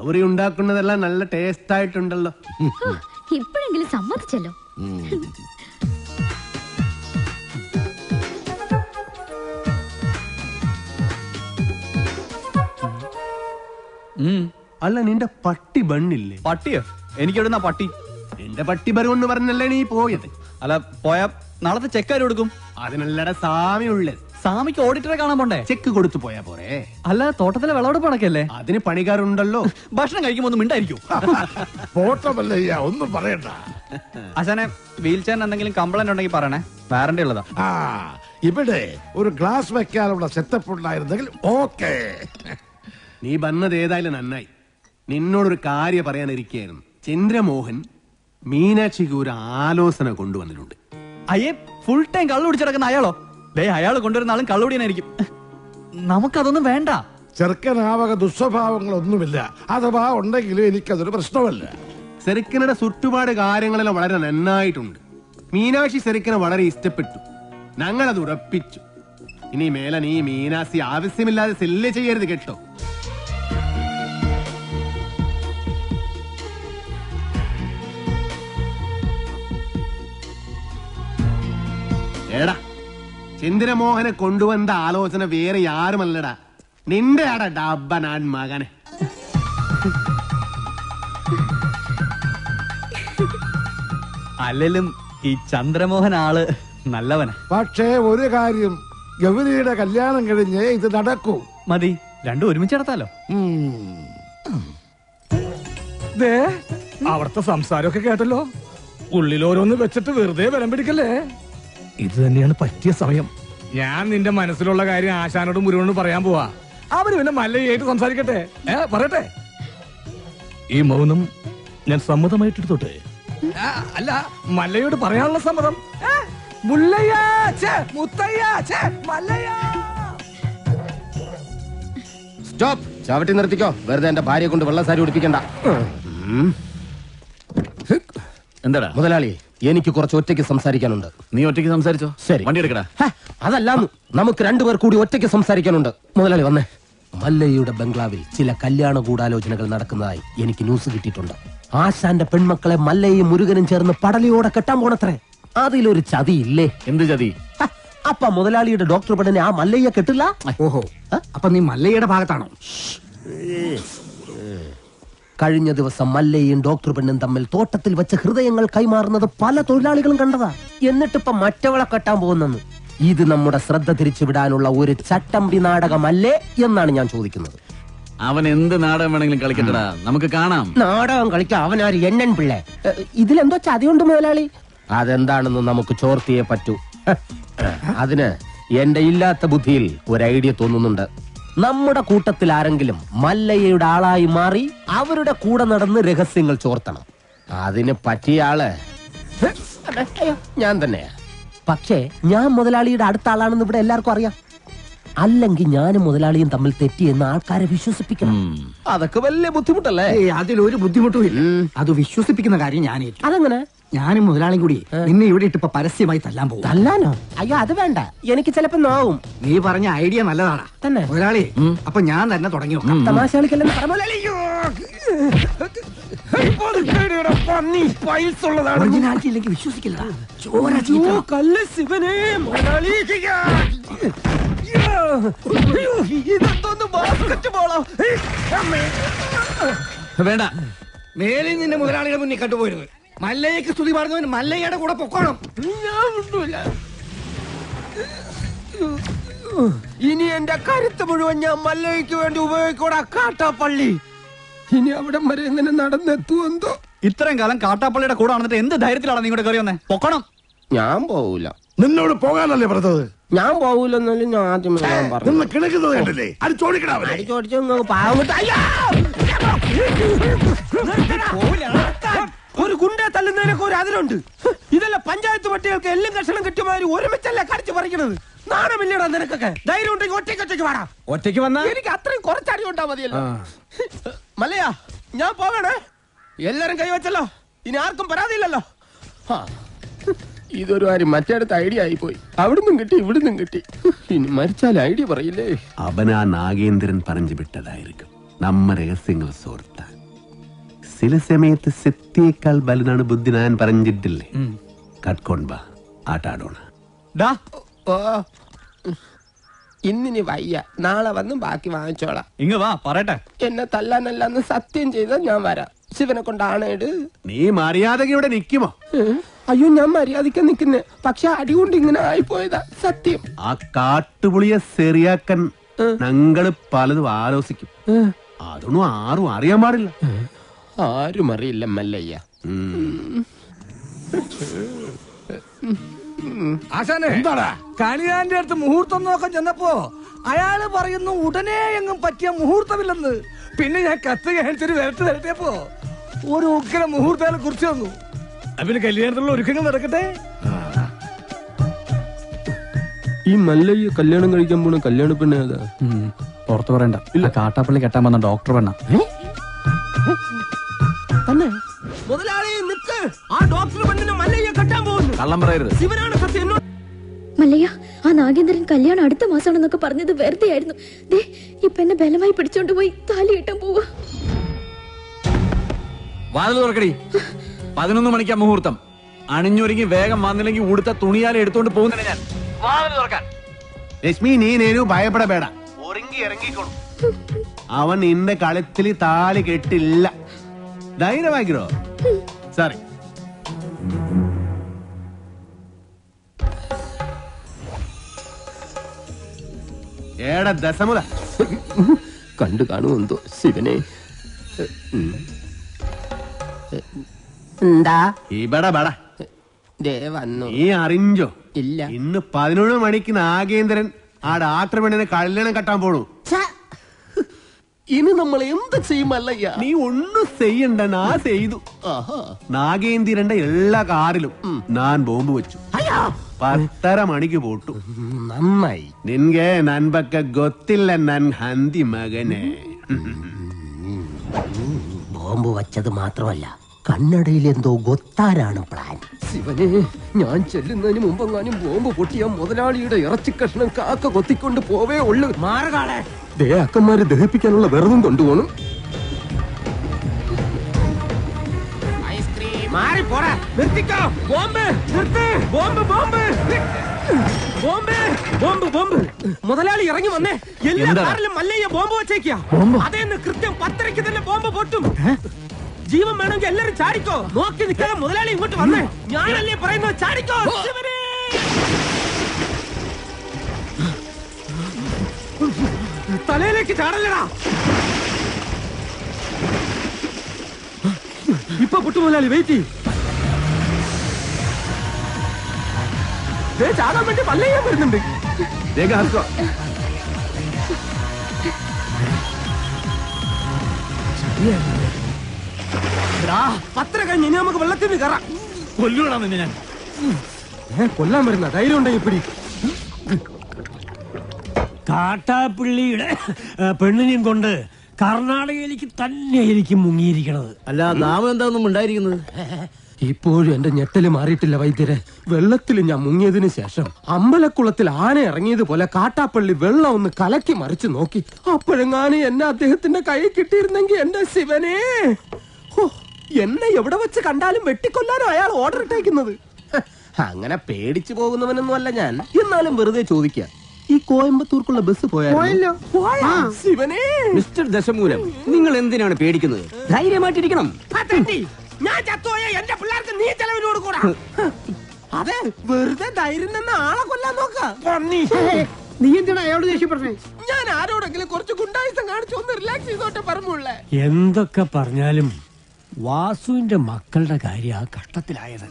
അവര് ഉണ്ടാക്കുന്നതെല്ലാം നല്ല ടേസ്റ്റ് ആയിട്ടുണ്ടല്ലോ. ഇപ്പോഴെങ്കിലും സമ്മതിച്ചല്ലോ. അല്ല, നിന്റെ പട്ടി ബണ്ണില്ലേ? പട്ടിയോ? എനിക്ക് എവിടുന്ന പട്ടി? നിന്റെ പട്ടി ബറുകൊണ്ട് പറഞ്ഞല്ലേ നീ പോയത്? അല്ല, പോയാ നാളത്തെ ചെക്ക് ആര് കൊടുക്കും? അതിനല്ലട സാമി ഉള്ളത്. സാമിക്ക് ഓഡിറ്ററെ കാണാൻ പോണ്ടേ? ചെക്ക് കൊടുത്തു പോയാ പോരെ? അല്ല, തോട്ടത്തിലെ വിളവെടുപ്പ് നടക്കല്ലേ? അതിന് പണിക്കാരുണ്ടല്ലോ. ഭക്ഷണം കഴിക്കുമ്പോ ഒന്നും മിണ്ടായിരിക്കും. ഒന്നും പറയണ്ട. അച്ഛനെ വീൽ ചെയറിന് എന്തെങ്കിലും കംപ്ലൈന്റ് ഉണ്ടെങ്കിൽ പറയണേ, വാറന്റി ഉള്ളതാ. ഇവിടെ ഒരു ഗ്ലാസ് വെക്കാനുള്ള സെറ്റപ്പ് ഉണ്ടായിരുന്നെങ്കിൽ ഓക്കെ. നീ വന്നത് ഏതായാലും നന്നായി. നിന്നോടൊരു കാര്യം പറയാനിരിക്കുകയായിരുന്നു. ചന്ദ്രമോഹൻ മീനാക്ഷിക്ക് ഒരു ആലോചന കൊണ്ടുവന്നിട്ടുണ്ട്. അയ്യേ, ഫുൾ ടൈം കള്ളു കുടിച്ചിടക്കുന്ന അയാളോ? ദേ, അയാൾ കൊണ്ടുവരുന്ന ആളും കള്ളുടിയനായിരിക്കും. നമുക്കതൊന്നും വേണ്ട. ചെറുക്കനാവക ദുസ്വഭാവങ്ങളൊന്നുമില്ല. അഥവാ ഉണ്ടെങ്കിലും എനിക്കതൊരു പ്രശ്നമല്ല. സെറുക്കനുടെ ചുറ്റുപാട് കാര്യങ്ങളെല്ലാം വളരെ നന്നായിട്ടുണ്ട്. മീനാക്ഷി സെറുക്കനെ വളരെ ഇഷ്ടപ്പെട്ടു. ഞങ്ങളത് ഉറപ്പിച്ചു. ഇനി മേലെ നീ മീനാക്ഷി ആവശ്യമില്ലാതെ സെല്ല് ചെയ്യരുത് കേട്ടോ. ഏടാ, ചന്ദ്രമോഹനെ കൊണ്ടുവന്ന ആലോചന വേറെ ആരുമല്ലടാ, നിന്റെ ആടാ ഡബ്ബനാൻ മകനെ. അല്ലെങ്കിലും ഈ ചന്ദ്രമോഹൻ ആള് നല്ലവനാ. പക്ഷേ ഒരു കാര്യം, ഗൗരിയുടെ കല്യാണം കഴിഞ്ഞ് ഇത് നടക്കൂ. മതി, രണ്ടും ഒരുമിച്ച് നടത്താലോ. അവിടുത്തെ സംസാരമൊക്കെ കേട്ടല്ലോ. ഉള്ളിലോരോന്ന് വെച്ചിട്ട് വെറുതെ ബലം പിടിക്കല്ലേ. ഇത് തന്നെയാണ് പറ്റിയ സമയം. ഞാൻ നിന്റെ മനസ്സിലുള്ള കാര്യം ആശാനോടും മുരുകനോടും പറയാൻ പോവാ. അവര് പിന്നെ മല്ലയായിട്ട് സംസാരിക്കട്ടെ. പറയട്ടെ. ഈ മൗനം ഞാൻ സമ്മതമായിട്ടെടുത്തോട്ടെ. അല്ല, മല്ലയോട് പറയാനുള്ള സമ്മതം. സ്റ്റോപ്പ്. ചവിട്ടി നിർത്തിക്കോ. വെറുതെ എന്റെ ഭാര്യയെ കൊണ്ട് വെള്ളസാരി ഉടിപ്പിക്കണ്ട. എന്താടാ മുതലാളി, എനിക്ക് കുറച്ച് ഒറ്റയ്ക്ക് സംസാരിക്കാനുണ്ട്. നീ ഒറ്റയ്ക്ക് സംസാരിച്ചോ? ശരി, വണ്ടി എടുക്കടാ. അതല്ലാന്ന്, നമുക്ക് രണ്ടുപേർ കൂടി ഒറ്റയ്ക്ക് സംസാരിക്കാനുണ്ട്. മുതലാളി വന്നേ. മല്ലയുടെ ബംഗ്ലാവിൽ ചില കല്യാണ ഗൂഢാലോചനകൾ നടക്കുന്നതായി എനിക്ക് ന്യൂസ് കിട്ടിയിട്ടുണ്ട്. ആശാന്റെ പെൺമക്കളെ മല്ലയും മുരുകനും ചേർന്ന് പടലിയോടെ കെട്ടാൻ പോണത്രേ. അതിലൊരു ചതിയില്ലേ? എന്ത് ചതി? അപ്പ മുതലാളിയുടെ ഡോക്ടർ പെണ്ണിനെ ആ മല്ലയ്യ കെട്ടില്ല. ഓഹോ, അപ്പൊ നീ മല്ലയുടെ ഭാഗത്താണോ? കഴിഞ്ഞ ദിവസം മല്ലയും ഡോക്ടർ പെണ്ണും തമ്മിൽ തോട്ടത്തിൽ വെച്ച് ഹൃദയങ്ങൾ കൈമാറുന്നത് പല തൊഴിലാളികളും കണ്ടതാ. എന്നിട്ടിപ്പം മറ്റവളെ കെട്ടാൻ പോകുന്നെന്ന്. ഇത് നമ്മുടെ ശ്രദ്ധ തിരിച്ചുവിടാനുള്ള ഒരു ചട്ടമ്പി നാടകമല്ലേ എന്നാണ് ഞാൻ ചോദിക്കുന്നത്. അവൻ എന്ത് നാടകം വേണമെങ്കിലും കളിക്കട്ടടാ, നമുക്ക് കാണാം. നാടകം കളിക്കാൻ അവനാര് എണ്ണൻ പിള്ളേ? ഇതിലെന്തോ ചതിയുണ്ട് മുതലാളി. അതെന്താണെന്ന് നമുക്ക് ചോർത്തിയേ പറ്റൂ. അതിന് എന്റെ ഇല്ലാത്ത ബുദ്ധിയിൽ ഒരു ഐഡിയ തോന്നുന്നുണ്ട്. നമ്മുടെ കൂട്ടത്തിൽ ആരെങ്കിലും മല്ലയ്യയുടെ ആളായി മാറി അവരുടെ കൂടെ നടന്ന് രഹസ്യങ്ങൾ ചോർത്തണം. അതിന് പറ്റിയ ആള് ഞാൻ തന്നെയാ. പക്ഷേ ഞാൻ മുതലാളിയുടെ അടുത്ത ആളാണെന്ന് ഇവിടെ എല്ലാവർക്കും അറിയാം. അല്ലെങ്കിൽ ഞാനും മുതലാളിയും തമ്മിൽ തെറ്റിയെന്ന് ആൾക്കാരെ വിശ്വസിപ്പിക്കണം. അതൊക്കെ വലിയ ബുദ്ധിമുട്ടല്ലേ? അതിലൊരു ബുദ്ധിമുട്ടും ഇല്ല. അത് വിശ്വസിപ്പിക്കുന്ന കാര്യം ഞാൻ ഏറ്റു. അതെങ്ങനെ? ഞാനും മുതലാളിയും കൂടി നിന്നെ ഇവിടെ ഇട്ടിപ്പോ പരസ്യമായി തല്ലാൻ പോകും. തല്ലാനോ? അയ്യോ, അത് വേണ്ട. എനിക്ക് ചിലപ്പോ നോവും. നീ പറഞ്ഞ ഐഡിയ നല്ലതാണ് തന്നെ മുതലാളി. അപ്പൊ ഞാൻ തന്നെ തുടങ്ങി നോക്കാം. തമാശ കളിക്കല്ലെന്ന് പറഞ്ഞു. ഒറിജിനാലിറ്റി ഇല്ലെങ്കിൽ വിശ്വസിക്കില്ല. വേണ്ട, മേലിൽ നിന്റെ മുതലാളിയുടെ മുന്നിൽ കണ്ടുപോരുത്. മല്ലയ്ക്ക് സ്തുതി പറഞ്ഞവൻ മല്ലയ്യയുടെ കൂടെ പൊക്കോണം. ഇനി എന്റെ കരുത്ത് മുഴുവൻ ഞാൻ മല്ലയ്ക്ക് വേണ്ടി ഉപയോഗിക്കൂടാ. കാട്ടാപ്പള്ളി ഇനി അവിടെ വരെ എങ്ങനെ നടന്നെത്തുമെന്തോ. ഇത്രയും കാലം കാട്ടാപ്പള്ളിയുടെ കൂടെ വന്നിട്ട് എന്ത് ധൈര്യത്തിലാണ് നീ കൂടെ കയറി വന്നേ? പൊക്കണം. ഞാൻ പോവൂല. നിന്നോട് പോകാനല്ലേ പറഞ്ഞത്? ഞാൻ പോവൂലെന്നാലും ഞാൻ ആദ്യം നിന്ന് കിണക്കുന്നത് കണ്ടില്ലേ? അത് ചോദിക്കണേ. ഒരു ഗുണ്ടെ തല്ലുന്നതിനൊക്കെ ഒരു അതിലുണ്ട്. ഇതല്ല പഞ്ചായത്ത് പട്ടികൾക്ക് എല്ലാം കഷണം കിട്ടിയമാതിരി ഒരുമിച്ചല്ലേ കടിച്ചു പറിക്കണത്. നാണമില്ലടാ നിനക്കൊക്കെ. ധൈര്യം ഉണ്ടെങ്കിൽ ഒറ്റയ്ക്ക് വേണം. ഒറ്റയ്ക്ക് വന്നാ എനിക്ക് അത്രയും കുറച്ചടി ഉണ്ടാ മതിയല്ലോ. മല്ലയാ, ഞാൻ പോകണേ. എല്ലാരും കൈവച്ചല്ലോ. ഇനി ആർക്കും പരാതിയില്ലല്ലോ. ഇതൊരു കാര്യം മറ്റേടത്ത് ഐഡിയ ആയിപ്പോയി. അവിടുന്നും കിട്ടി ഇവിടുന്നും കിട്ടി. ഇനി മരിച്ചാൽ ഐഡിയ പറയില്ലേ? അവനാ നാഗേന്ദ്രൻ പറഞ്ഞു വിട്ടതായിരിക്കും നമ്മ രഹസ്യങ്ങൾ സോർത്താൻ. ചില സമയത്ത് സത്യേക്കാൾ ബലനാണ് ബുദ്ധി ഞാൻ പറഞ്ഞിട്ടില്ലേ കട്ട്കൊണ്ട് ബാ ആട്ടാടോണ ഡാ ഓ ഇന്നിനി വയ്യ, നാളെ വന്ന് ബാക്കി വാങ്ങിച്ചോളാം. ഇങ്ങ വാ പറയട്ടെ. എന്നെ തല്ലാനല്ലെന്ന് സത്യം ചെയ്താൽ ഞാൻ വരാം. ശിവനെ കൊണ്ടാണേട്. നീ മര്യാദക്ക് ഇവിടെ നിക്കുമോ? അയ്യോ ഞാൻ മര്യാദയ്ക്ക് നിക്കുന്നേ, പക്ഷെ അടികൊണ്ട് ഇങ്ങനെ ആയിപ്പോയതാ സത്യം. ആ കാട്ടുപുളിയെ ശരിയാക്കാൻ ഞങ്ങള് പലതും ആലോചിക്കും. അതൊന്നും ആരും അറിയാൻ പാടില്ല. ആരും അറിയില്ല മല്ലയ്യ. ആശാനെ എന്താടാ കണിയാന്റെ അടുത്ത് മുഹൂർത്തം നോക്കാൻ ചെന്നപ്പോ അയാള് പറയുന്നു ഉടനെ എങ്ങും പറ്റിയ മുഹൂർത്തമില്ലെന്ന്. പിന്നെ ഞാൻ കത്ത് കാണിച്ചൊരു വരട്ടിയപ്പോ ഒരു ഉഗ്ര മുഹൂർത്തം കുറിച്ച് വന്നു. പിന്നെ കല്യാണത്തിലുള്ള ഒരുക്കങ്ങൾ നടക്കട്ടെ. ഈ മല്ലയ്യ കല്യാണം കഴിക്കാൻ പോണ കല്യാണ പെണ്ണ ഏതാ? പുറത്തു പറയണ്ട. ഇല്ല, കാട്ടാപ്പള്ളി കെട്ടാൻ വന്ന ഡോക്ടർ പെണ്ണ. തന്നെ മുതലാളി നിക്ക്, ആ ഡോക്ടർ പെണ്ണിനെ മല്ലയ്യ കെട്ടാൻ പോകുന്നു. കള്ളം പറയരുത്. ശിവനാണ് സത്യം. മല്ലയ്യ, ആ നാഗേന്ദ്രൻ കല്യാണം അടുത്ത മാസമാണെന്നൊക്കെ പറഞ്ഞത് വെറുതെ ആയിരുന്നു. ദേ ഇപ്പൊ എന്നെ ബലമായി പിടിച്ചോണ്ട് പോയി താലി കെട്ടാൻ പോവാ. വാതിൽ തുറക്കടി. 11 മണിക്കാ മുഹൂർത്തം. അണിഞ്ഞൊരുങ്ങി വേഗം വന്നില്ലെങ്കിൽ ഉടുത്ത തുണിയാലെ എടുത്തോണ്ട് പോകുന്നില്ല ഞാൻ. വാതിൽ തുറക്കാൻ. ലക്ഷ്മി നീ നേരു ഭയപ്പെടಬೇಡ. ഒരുങ്ങി ഇറങ്ങിക്കോളും. അവൻ നിന്റെ കളത്തിൽ താലി കെട്ടില്ല. ധൈര്യമാക്കിരോ. സോറി. ഏടാ ദശമുല കണ്ടു കാണുമെന്തോ ശിവനെ. എന്താ ഇവിടെ ബട ദേ വന്നു. നീ അറിഞ്ഞോ? ഇല്ല. ഇന്ന് 11 മണിക്ക് നാഗേന്ദ്രൻ ആ ഡാക്ടർ പെണ്ണിനെ കല്യാണം കെട്ടാൻ പോണു. ഇനി നമ്മൾ എന്ത് ചെയ്യുമല്ലയ്യ? നീ ഒന്നും ചെയ്യണ്ട, നാ ചെയ്തു. നാഗേന്ദ്രന്റെ എല്ലാ കാറിലും ഞാൻ ബോംബ് വെച്ചു. 10:30 മണിക്ക് പോട്ടു. നന്നായി. നിൻಗೆ ನನ್ ಬಗ್ಗೆ ಗೊತ್ತಿಲ್ಲ ನನ್ ಹಂದಿ മകനെ. ബോംബ് വച്ചത് മാത്രമല്ല, കണ്ണടയിൽ എന്തോ ഗൊത്താരാണ് പ്ലാൻ. ശിവനെ, ഞാൻ ചെല്ലുന്നതിന് മുമ്പെങ്ങാനും ബോംബ് പൊട്ടിയ മുതലാളിയുടെ ഇറച്ചി കഷ്ണം കാക്ക കൊത്തിക്കൊണ്ട് പോവേ ഉള്ളു. മാറുകാളെ ദേ അക്കന്മാരെ ദഹിപ്പിക്കാനുള്ള വെറുതും കൊണ്ടുപോകണം. മുതലാളി ഇറങ്ങി വന്നേ. എല്ലാ കാറിലും മല്ലയ്യ ബോംബ് വെച്ചേക്കാ. അതേന്ന് കൃത്യം 10:30 തന്നെ ബോംബ് പൊട്ടും. ജീവൻ വേണമെങ്കിൽ എല്ലാരും ചാടിക്കോ. നോക്കി നിൽക്കാതെ മുതലാളി ഇങ്ങോട്ട് വന്നേ. ഞാനല്ലേ പറയുന്നത്, ചാടിക്കോ. തലയിലേക്ക് ചാടല്ലടാ. ഇപ്പൊ പൊട്ടു മുതലാളി, വെയിറ്റ് ചെയ്യും. ചാടാൻ വേണ്ടി മല്ലയ്യ വരുന്നുണ്ട്. പത്ര കഴിഞ്ഞ് ഇനി നമുക്ക് വെള്ളത്തിന് കയറാം. കൊല്ലൂടാ നിന്നെ ഞാൻ. കൊല്ലാൻ വരുന്ന ധൈര്യം ഉണ്ടെങ്കിൽ പിടി. കാട്ടാപ്പിള്ളിയുടെ പെണ്ണിനെയും കൊണ്ട് കർണാടകയിലേക്ക് തന്നെയായിരിക്കും മുങ്ങിയിരിക്കണത്. അല്ല നാമം എന്താണെന്നും ഉണ്ടായിരിക്കുന്നത്. ഇപ്പോഴും എന്റെ ഞെട്ടല് മാറിയിട്ടില്ല വൈദ്യരെ. വെള്ളത്തിൽ ഞാൻ മുങ്ങിയതിനു ശേഷം അമ്പലക്കുളത്തിൽ ആന ഇറങ്ങിയതുപോലെ കാട്ടാപ്പള്ളി വെള്ളം ഒന്ന് കലക്കി മറിച്ച് നോക്കി. അപ്പോഴെങ്ങാനും എന്നെ അദ്ദേഹത്തിന്റെ കൈ കിട്ടിയിരുന്നെങ്കിൽ എന്റെ ശിവനെ, എന്നെ എവിടെ വെച്ച് കണ്ടാലും വെട്ടിക്കൊല്ലാനോ അയാൾ ഓർഡർ ഇട്ടേക്കുന്നത്. അങ്ങനെ പേടിച്ചു പോകുന്നവനൊന്നും അല്ല ഞാൻ. എന്നാലും വെറുതെ ചോദിക്കാം, ഈ കോയമ്പത്തൂർക്കുള്ള ബസ് പോയാലോ? ശിവനെ, മിസ്റ്റർ ദശമൂലം, നിങ്ങൾ എന്തിനാണ് പേടിക്കുന്നത്? ധൈര്യമായിട്ടിരിക്കണം. ഞാൻ ചത്തോയ എന്റെ പിള്ളേർക്ക് നീ ചെലവിനോട് കൂടാ. അതെ, വെറുതെ ധൈര്യം നിന്ന് ആളെ കൊല്ലാൻ നോക്കാം. നീ എന്തിനാ അയാളോട് ദേഷ്യപ്പെടുന്നേ? ഞാൻ ആരോടെങ്കിലും കുറച്ച് ഗുണ്ടായുസം കാണിച്ചു ഒന്ന് റിലാക്സ് ചെയ്തോട്ടെ പറഞ്ഞുള്ളേ. എന്തൊക്കെ പറഞ്ഞാലും വാസുവിന്റെ മക്കളുടെ കാര്യം ആ കഷ്ടത്തിലായത്.